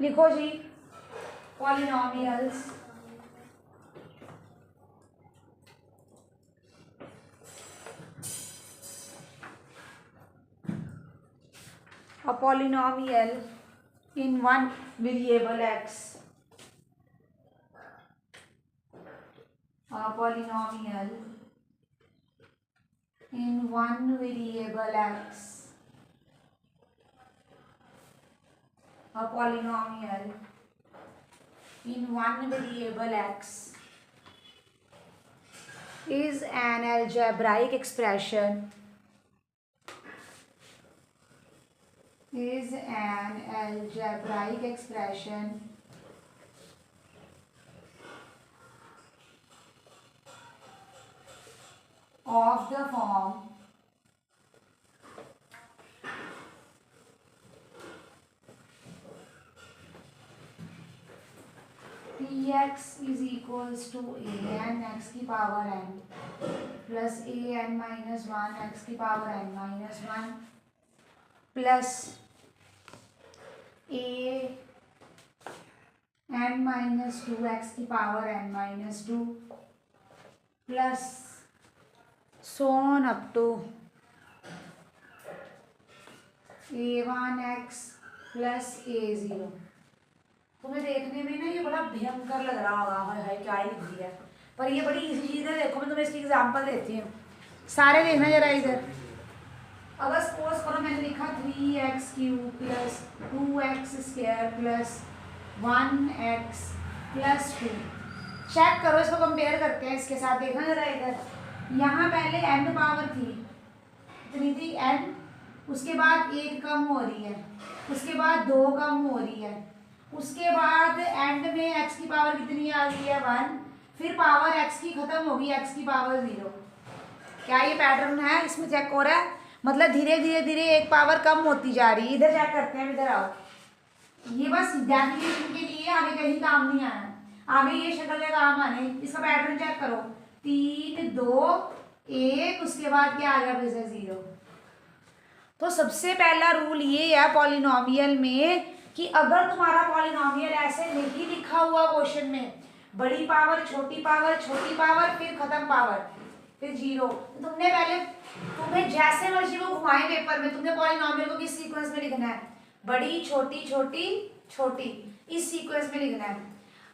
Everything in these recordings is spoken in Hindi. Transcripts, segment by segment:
लिखो जी polynomials a polynomial in one variable x, a polynomial in one variable x, a polynomial in one variable x is an algebraic expression of the form px is equals to an x की power n plus an minus 1 x की power n minus 1 plus a n minus 2 x की power n minus 2 plus so on up to a1x plus a0। तुम्हें देखने में ना ये बड़ा भयंकर लग रहा होगा, हाय हाय क्या ही लिख दिया, पर ये बड़ी इजी चीज़ है। देखो मैं तुम्हें इसकी एग्जांपल देती हूँ, सारे देखना जरा इधर। अगर सपोज करो मैंने लिखा 3x³ plus 2x² plus 1x plus 2। Check करो, इसको कंपेयर करते हैं इसके साथ, देखना जरा इधर। यहाँ पहले n पावर थी, इतनी थी n, उसके बाद 1 कम हो रही है, उसके बाद 2 कम हो रही है, उसके बाद एंड में x की पावर कितनी आ गई है 1, फिर पावर x की खत्म होगी, x की पावर 0। क्या ये पैटर्न है इसमें चेक हो रहा है? मतलब धीरे धीरे धीरे एक पावर कम होती जा रही है। इधर चेक करते हैं, इधर आओ। ये बस डेफिनेशन के लिए, आगे कहीं काम नहीं आना, आगे ये शक्ल में काम आने। इसका पैटर्न चेक करो, 3 2 1, उसके बाद क्या आ गया फिर से 0। तो सबसे पहला रूल ये है पॉलिनोमियल में कि अगर तुम्हारा पॉलिनोमियल ऐसे नहीं लिखा हुआ क्वेश्चन में, बड़ी पावर छोटी पावर फिर खत्म पावर फिर 0, तो तुमने पहले, तुम्हें जैसे मर्जी वो घुमाए पेपर में, तुमने पॉलिनोमियल को किस सीक्वेंस में लिखना है, बड़ी छोटी छोटी छोटी, इस सीक्वेंस में लिखना है।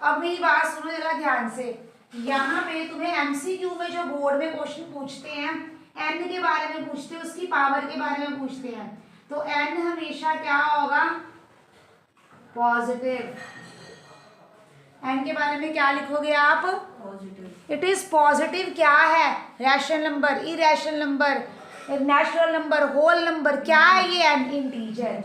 अब मेरी बात सुनो जरा ध्यान से, यहाँ पे तुम्हें एमसीक्यू में जो बोर्ड में क्वेश्चन पूछते हैं, n के बारे में पूछते हैं, उसकी पावर के बारे में पूछते हैं, तो n हमेशा क्या होगा, पॉजिटिव। n के बारे में क्या लिखोगे आप, पॉजिटिव। It is positive. क्या है, rational number, irrational number, natural number, whole number, क्या है ये, n इंटीजर।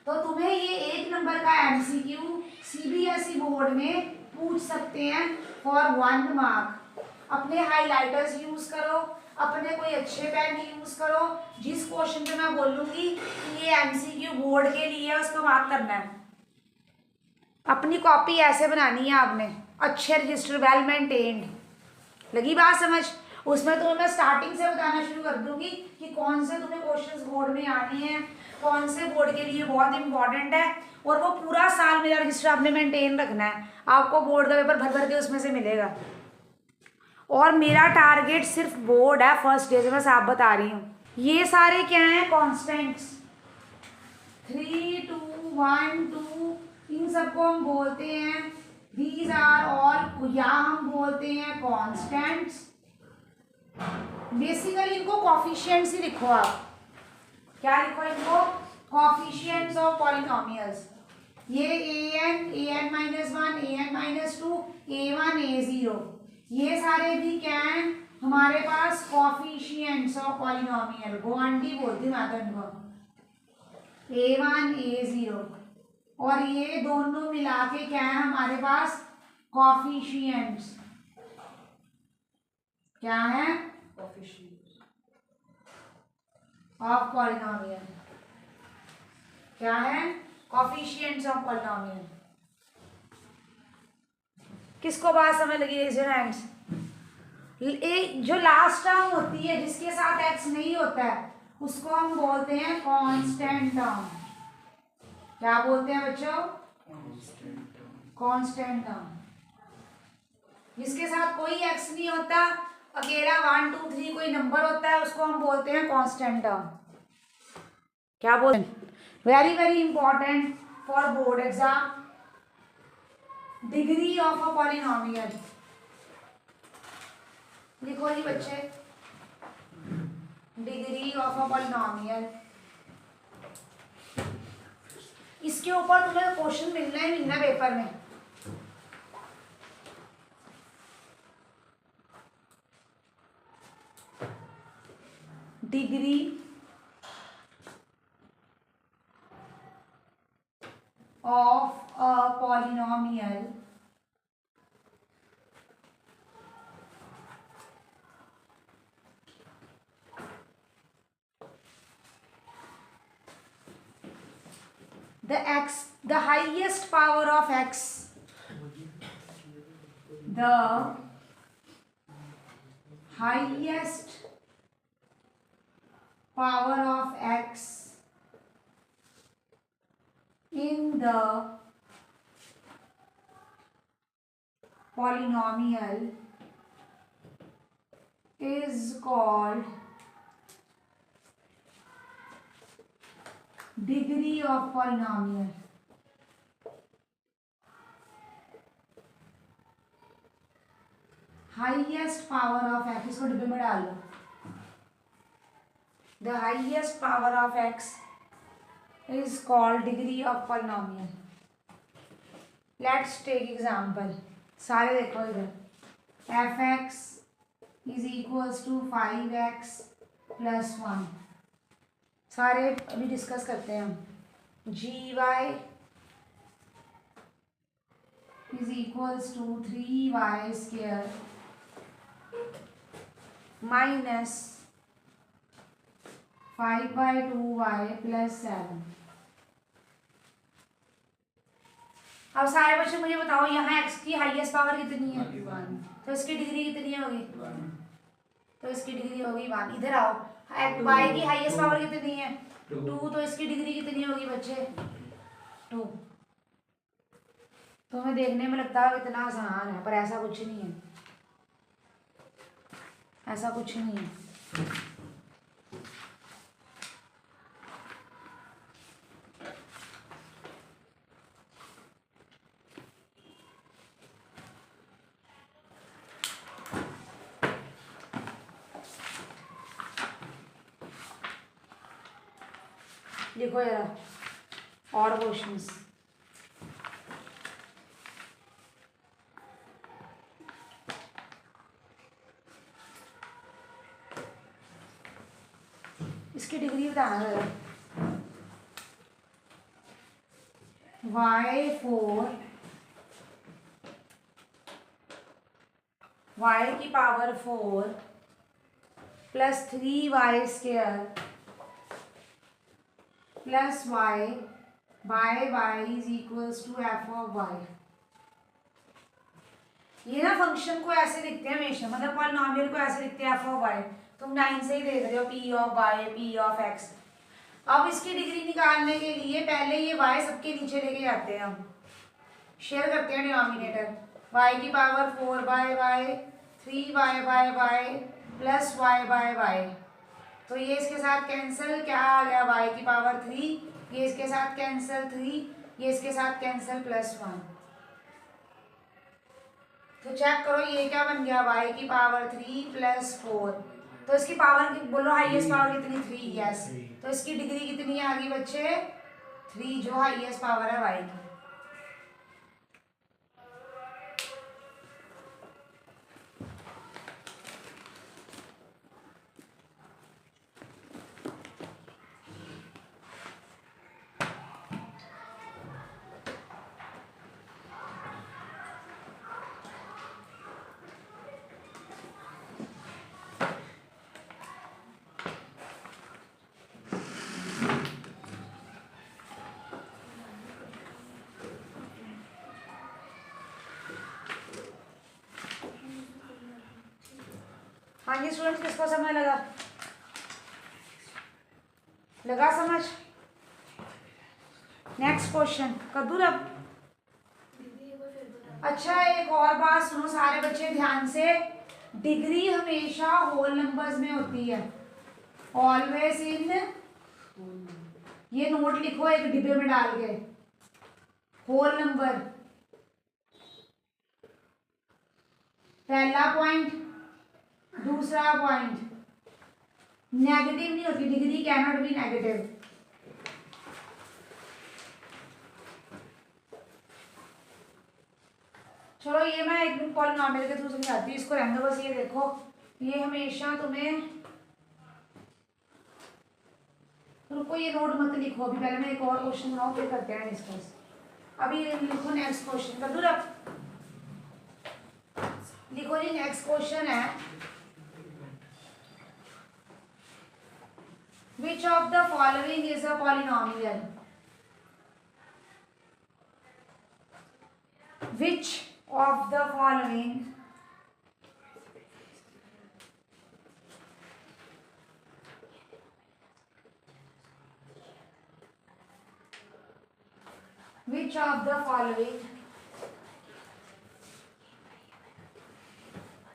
तो तुम्हें ये 1 नंबर का एमसीक्यू सीबीएसई बोर्ड में पूछ सकते हैं फॉर 1 मार्क। अपने हाइलाइटर्स यूज करो, अपने कोई अच्छे पेन यूज करो, जिस क्वेश्चन पे मैं बोलूंगी कि ये एमसीक्यू बोर्ड के लिए है, उसको मार्क करना है। अपनी कॉपी ऐसे बनानी है आपने, अच्छे रजिस्टर, वेल मेंटेन्ड। लगी बात समझ? उसमें तुम्हें मैं स्टार्टिंग से बताना शुरू कर दूंगी कि कौन से तुम्हें क्वेश्चंस बोर्ड में आने हैं, कौन से बोर्ड के लिए बहुत इंपॉर्टेंट है, और वो पूरा साल मेरा रजिस्टर आपने मेंटेन रखना है। आपको बोर्ड का पेपर भर भर के उसमें से मिलेगा, और मेरा टारगेट सिर्फ बोर्ड है, फर्स्ट डे से मैं साफ बता रही हूँ। ये सारे क्या हैं, कॉन्स्टेंट्स, 3 2 1 2, इन सबको हम बोलते हैं दीज आर ऑल, या हम बोलते हैं कॉन्स्टेंट्स। बेसिकली इनको कॉफिशिएंट्स ही लिखो आप। क्या लिखो इनको, कॉफिशिएंट्स ऑफ पॉलिनोमियल्स। ये an minus 1, an minus 2, a1 a0, ये सारे भी क्या हैं हमारे पास, कॉफिशिएंट्स ऑफ पॉलिनोमियल। वो आंटी बोलती मैं तो इनको, a1 a0, और ये दोनों मिला के क्या है हमारे पास, कॉफिशिएंट्स। क्या है, कॉफिशिएंट्स ऑफ पॉलिनोमियल। क्या है, कॉफिशिएंट्स ऑफ पॉलिनोमियल। किसको बात समझ लगी, रेज़ योर हैंड्स। जो लास्ट टर्म होती है जिसके साथ x नहीं होता है, उसको हम बोलते हैं कांस्टेंट टर्म। क्या बोलते हैं बच्चों, कांस्टेंट टर्म, जिसके साथ कोई एक्स नहीं होता, अकेला 1 2 3 कोई नंबर होता है, उसको हम बोलते हैं कांस्टेंट टर्म। क्या बोलते हैं? Very very important for board exam, degree of a polynomial. लिखो जी बच्चे, डिग्री ऑफ अ पॉलिनोमियल। इसके ऊपर तुम्हें क्वेश्चन मिलना ही मिलना पेपर में। Degree of a polynomial the highest power of x, the highest power of x in the polynomial is called degree of polynomial. Highest power of x, इसको डिब्बे में डाल लो। The highest power of x is called degree of polynomial. Let's take example, सारे देखो इधर। F x is equals to 5x plus 1, सारे अभी डिस्कस करते हैं हम। G y is equals to 3y square minus 5/2y plus 7। अब सारे बच्चे मुझे बताओ, यहाँ x की हाईएस्ट पावर कितनी है? 1। तो इसकी डिग्री कितनी होगी? 1। तो इसकी डिग्री होगी 1। इधर आओ, y की हाईएस्ट पावर कितनी है? 2। तो इसकी डिग्री कितनी होगी बच्चे? 2। तो हमें देखने में लगता है कितना आसान है, पर ऐसा कुछ नहीं है, ऐसा कुछ नहीं है। देखो यार, और क्वेश्चंस। इसकी डिग्री बताना जरा। y की power 4 plus 3y square plus y by y is equals to f of y। ये ना फंक्शन को ऐसे लिखते हैं हमेशा, मतलब पॉलिनोमियल को ऐसे लिखते हैं एफ ऑफ y। तुम 9 से ही देख रहे हो, P of y, P of x। अब इसकी डिग्री निकालने के लिए पहले ये y सबके नीचे लेके जाते हैं, हम शेयर करते हैं डिनोमिनेटर। y की power 4/y 3y by y plus y by y। तो ये इसके साथ कैंसिल, क्या आ गया? y की पावर 3, ये इसके साथ कैंसिल 3, ये इसके साथ कैंसिल प्लस 1। तो चेक करो ये क्या बन गया? y की पावर 3 प्लस 4। तो इसकी पावर बोलो, हाईएस्ट पावर कितनी? 3। यस। तो इसकी डिग्री कितनी आ गई बच्चे? 3, जो हाईएस्ट पावर है y की। हाँ जी स्टूडेंट्स, किसको समझ लगा समझ? नेक्स्ट क्वेश्चन कर दूँ अब। अच्छा एक और बात सुनो सारे बच्चे ध्यान से, डिग्री हमेशा होल नंबर्स में होती है, ऑलवेज इन, ये नोट लिखो एक डिब्बे में डाल के, होल नंबर, पहला पॉइंट। दूसरा पॉइंट, नेगेटिव नहीं होती degree, can not be negative. चलो ये मैं एक दिन पॉलिनॉमियल के थ्रू समझाती हूँ, इसको रहने दो बस। ये देखो ये हमेशा तुम्हें, रुको ये नोट मत लिखो अभी, पहले मैं एक और क्वेश्चन बनाऊँ फिर करते हैं डिस्कस। अभी लिखो नेक्स्ट क्वेश्चन कर दूँ, लिखो जी नेक्स्ट क्वेश्चन है, which of the following is a polynomial? Which of the following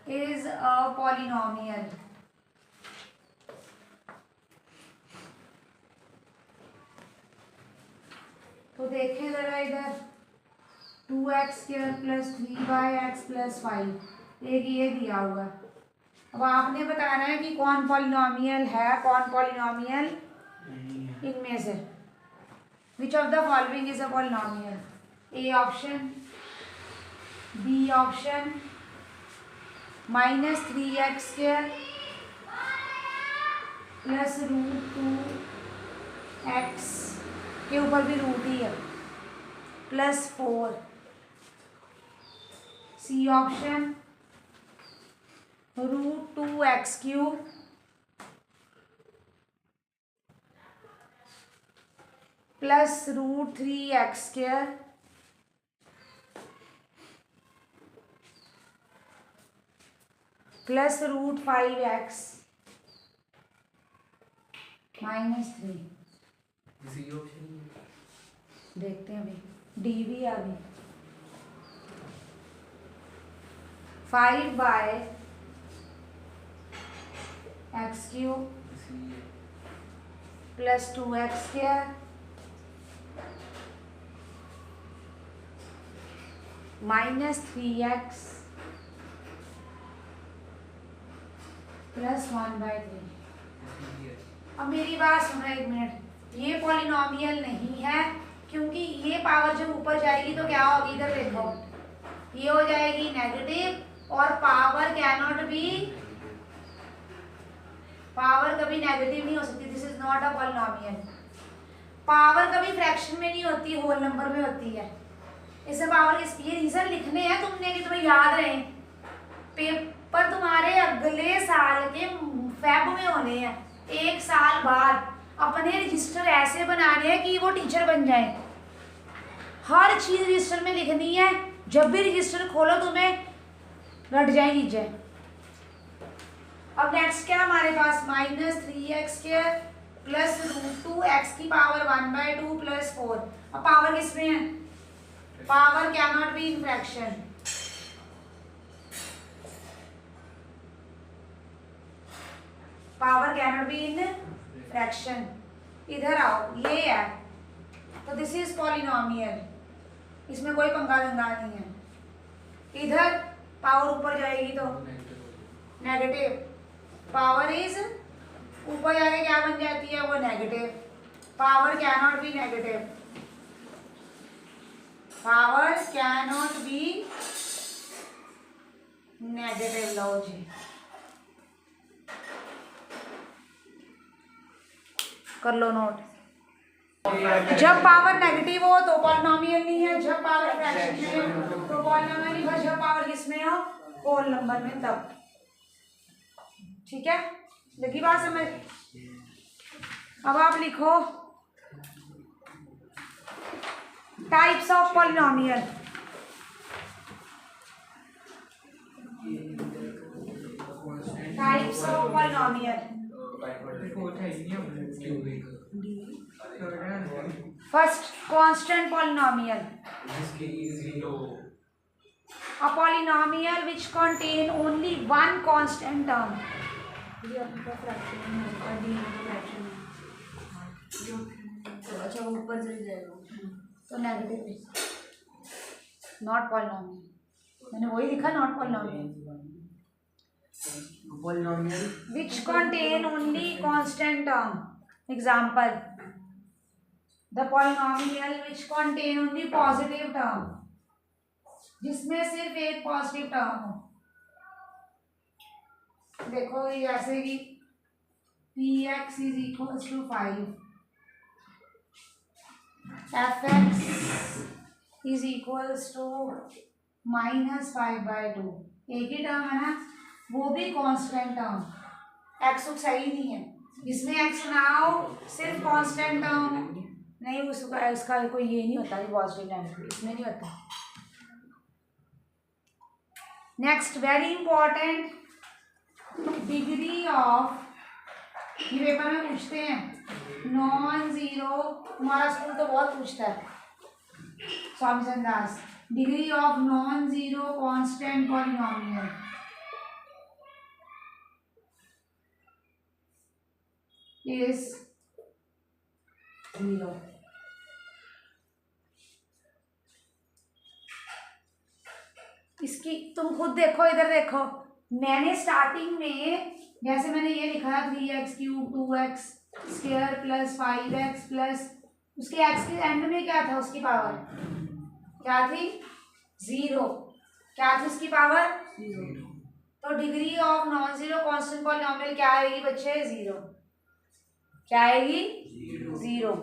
is a polynomial? तो देखें जरा इधर, 2x² + 3y(x + 5), एक ये दिया हुआ। अब आपने बताना है कि कौन पॉलिनॉमियल है, कौन पॉलिनॉमियल इनमें से। Which of the following is a polynomial? A option, B option, -3x² + √2x के ऊपर भी रूट ही है, +4। C option, √2x³ + √3x² + √5x -3। देखते हैं अभी, डी भी आ गई। 5/x³ + 2x² -3x + 1/3। अब मेरी बात सुनो एक मिनट, ये पॉलिनॉमियल नहीं है क्योंकि ये पावर जब ऊपर जाएगी तो क्या होगी, इधर देखो ये हो जाएगी नेगेटिव, और power can not B, power कभी नेगेटिव नहीं हो सकती, this is not a polynomial. Power कभी फ्रैक्शन में नहीं होती, होल नंबर में होती है। इसे पावर के ये रीजन लिखने हैं तुमने कि तुम्हें याद रहे, पेपर तुम्हारे अगले साल के फेब में होने हैं, 1 साल बाद। अपने रजिस्टर ऐसे बनाने हैं कि वो टीचर बन जाए, हर चीज रजिस्टर में लिखनी है, जब भी रजिस्टर खोलो तुम्हें रट जाए चीजें। अब नेक्स्ट क्या हमारे पास, -3x² + √2x की पावर 1/2 + 4। अब पावर किसमें है, power can not be in fraction. Power can not be in fraction. इधर आओ, ये है तो दिस इज पॉलिनॉमियल, इसमें कोई पंगा दंगा नहीं है। इधर पावर ऊपर जाएगी तो नेगेटिव, पावर इज ऊपर जाके क्या बन जाती है, वो negative. Power can not be negative, power can not be negative. लो जी कर लो नोट। जब पावर नेगेटिव हो तो पॉलिनॉमियल नहीं है, जब पावर फ्रैक्शन में हो तो पॉलिनॉमियल नहीं है, जब पावर किसमें हो, होल नंबर में, तब। ठीक है, लगी बात समझ? अब आप लिखो types of polynomial. Types of polynomial. First constant polynomial, A polynomial which contain only one constant term. ये आपका फ्रैक्शन है, आपका डी का फ्रैक्शन है जो तो अच्छा ऊपर चली जाएगा तो नेगेटिव नॉट पॉलिनोमियल। मैंने वही लिखा not polynomial. polynomial which contain only constant term. Example, the polynomial which contain only positive term, जिसमें सिर्फ एक पॉजिटिव टर्म हो। देखो ये ऐसे कि px is equal to 5, fx is equal to -5/2। एक ही टर्म है ना, वो भी कांस्टेंट टर्म। एक्स तो सही नहीं है, इसमें एक्स ना हो, सिर्फ कांस्टेंट टर्म नहीं, उसका कोई ये नहीं होता कि पॉजिटिव नेगेटिव, इसमें नहीं होता। Next very important, degree of, ये पेपर में पूछते हैं नॉन जीरो, तुम्हारा स्कूल तो बहुत पूछता है स्वामी चंदास। Degree of non zero constant polynomial is 0। इसकी तुम खुद देखो, इधर देखो, मैंने स्टार्टिंग में जैसे मैंने ये लिखा है 3x³ 2x² plus 5x plus उसके x के एंड में क्या था, उसकी पावर क्या थी 0। क्या थी उसकी पावर 0। तो degree of non zero constant polynomial क्या आएगी बच्चे 0। क्या आएगी 0।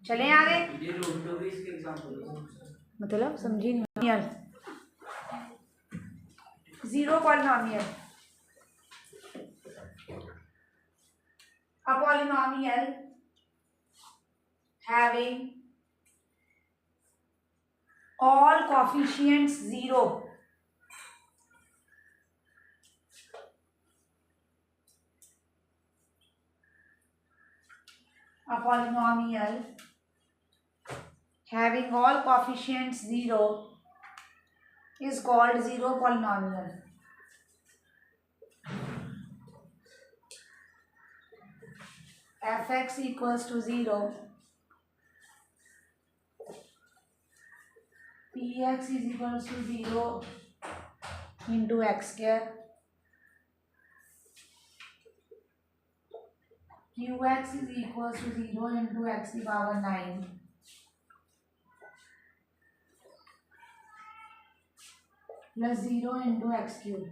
चलें आगे। मतलब समझी नहीं यार। Zero polynomial, a polynomial having all coefficients 0 a polynomial having all coefficients 0 is called zero polynomial. Fx equals to 0, px is equals to 0 into x², qx is equals to 0 into x की पावर 9 प्लस 0 इंटू x³।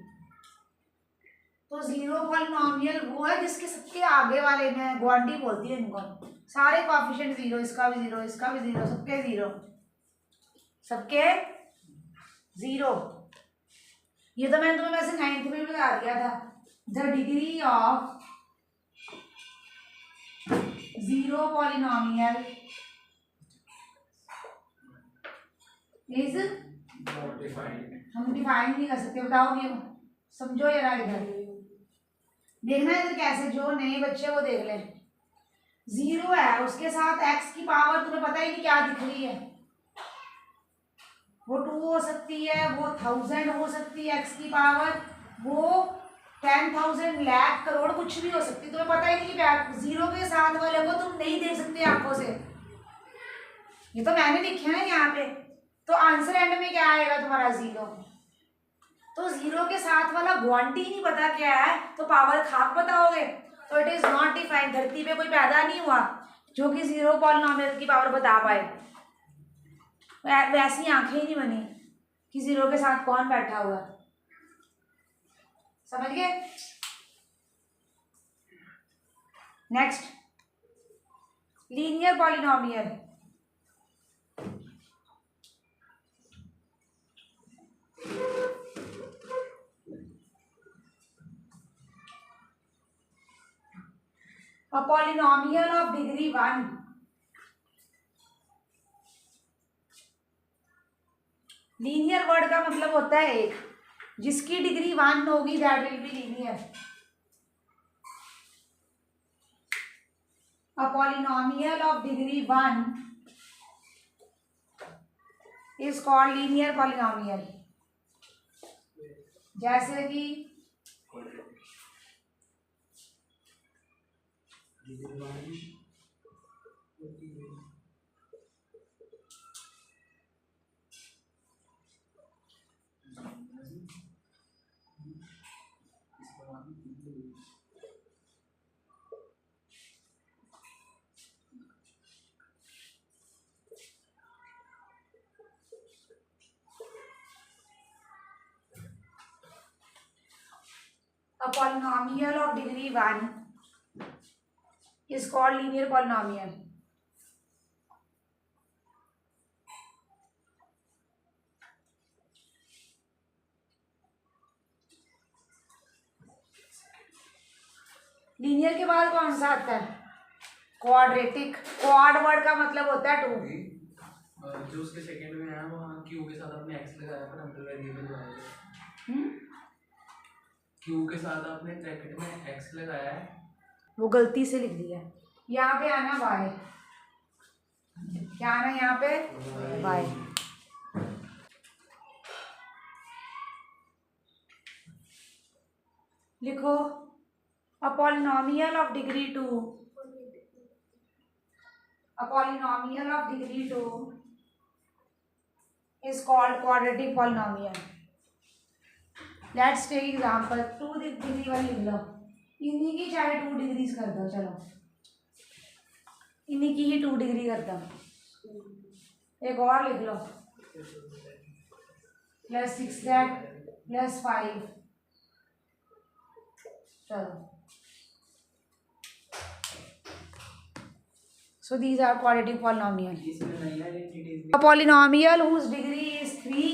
तो जीरो पॉलिनोमियल वो है जिसके सबके आगे वाले में ग्वांडी बोलती है इनको, सारे कोएफिशिएंट 0, इसका भी 0, इसका भी 0, सबके 0, सबके 0। ये तो मैंने तुम्हें वैसे 9th में बता दिया था। The degree of zero polynomial is, हम डिफाइन नहीं कर सकते, बताओ क्यों, समझो जरा इधर देखना है इधर कैसे, जो नए बच्चे वो देख ले। 0 है, उसके साथ x की पावर तुम्हें पता ही नहीं क्या दिख रही है, वो 2 हो सकती है, वो 1000 हो सकती है, x की पावर वो 10,000 लाख करोड़ कुछ भी हो सकती है, तुम्हें पता ही नहीं क्या। 0 के साथ वाले को तुम नहीं देख सकते आंखों से, ये तो मैंने लिखे ना यहाँ पे। तो आंसर एंड में क्या आएगा तुम्हारा 0। तो 0 के साथ वाला क्वांटी नहीं पता क्या है, तो पावर खाक बताओगे, तो इट इज नॉट डिफाइंड। धरती पे कोई पैदा नहीं हुआ जो कि जीरो पॉलिनोमियल की पावर बता पाए, वैसी आंखें ही नहीं बनी कि 0 के साथ कौन बैठा हुआ, समझ गए। Next, linear polynomial. A polynomial of degree 1 linear word का मतलब होता है एक, जिसकी डिग्री 1 होगी that will be linear. A polynomial of degree 1 is called linear polynomial. जैसे कि a polynomial of degree 1 is called linear polynomial। Linear के बाद कौन सा आता है? क्वाड्रेटिक। क्वाड वर्ड का मतलब होता है 2। जो उसके सेकंड में है वहाँ क्यू के साथ आपने एक्स लगाया पर अंदर वेरिएबल लगाया। क्यू के साथ आपने ब्रैकेट में एक्स लगाया है, वो गलती से लिख दिया। यहाँ पे आना वाई, क्या आना यहाँ पे वाई। लिखो a polynomial of degree 2, a polynomial of degree 2 is called quadratic polynomial। Let's take example 2 degree वाली लिख लो, इन्हीं की चाहे 2 डिग्रीज कर दो। चलो इन्हीं की ही 2 डिग्री कर दो। एक और लिख लो +6z +5। चलो so these are quadratic polynomial। A polynomial whose degree is 3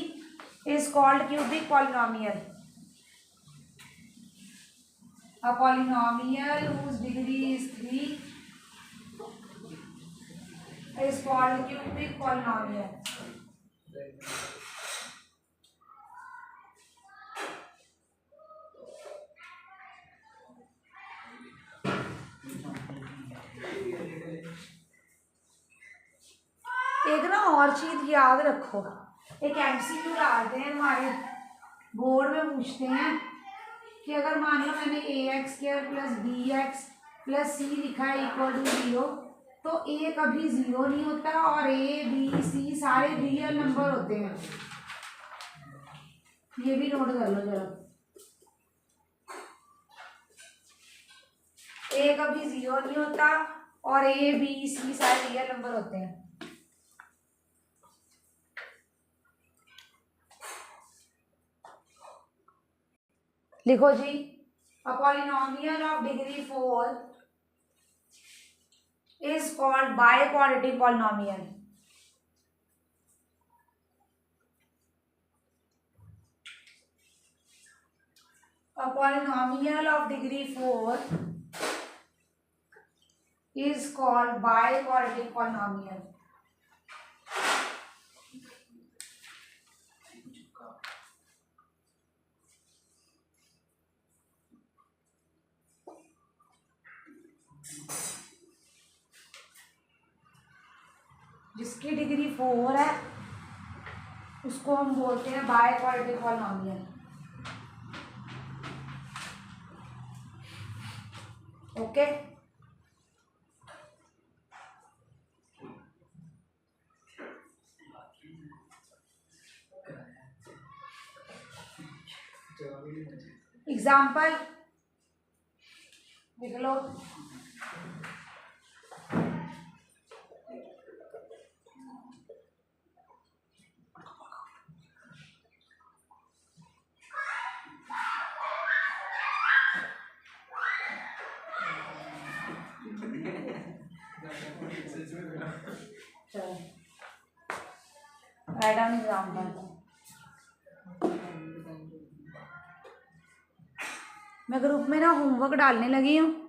is called cubic polynomial। A polynomial whose degree is 3 is called cubic polynomial। एक ना और चीज याद रखो, एक एमसीक्यू डालते हैं हमारे बोर्ड में, पूछते हैं कि अगर मान लो मैंने ax² + bx + c लिखा है = 0, तो a कभी 0 नहीं होता और a b c सारे रियल नंबर होते हैं। ये भी नोट कर लो जरा, a कभी 0 नहीं होता और a b c सारे रियल नंबर होते हैं। लिखो जी, a polynomial of degree 4 is called biquadratic polynomial। A polynomial of degree 4 is called biquadratic polynomial। जिसकी डिग्री 4 है उसको हम बोलते हैं बाइक्वाड्रेटिक पॉलिनोमियल। ओके, एग्जाम्पल लिख लो। Right down example. मैं ग्रुप में ना होमवर्क डालने लगी हूँ,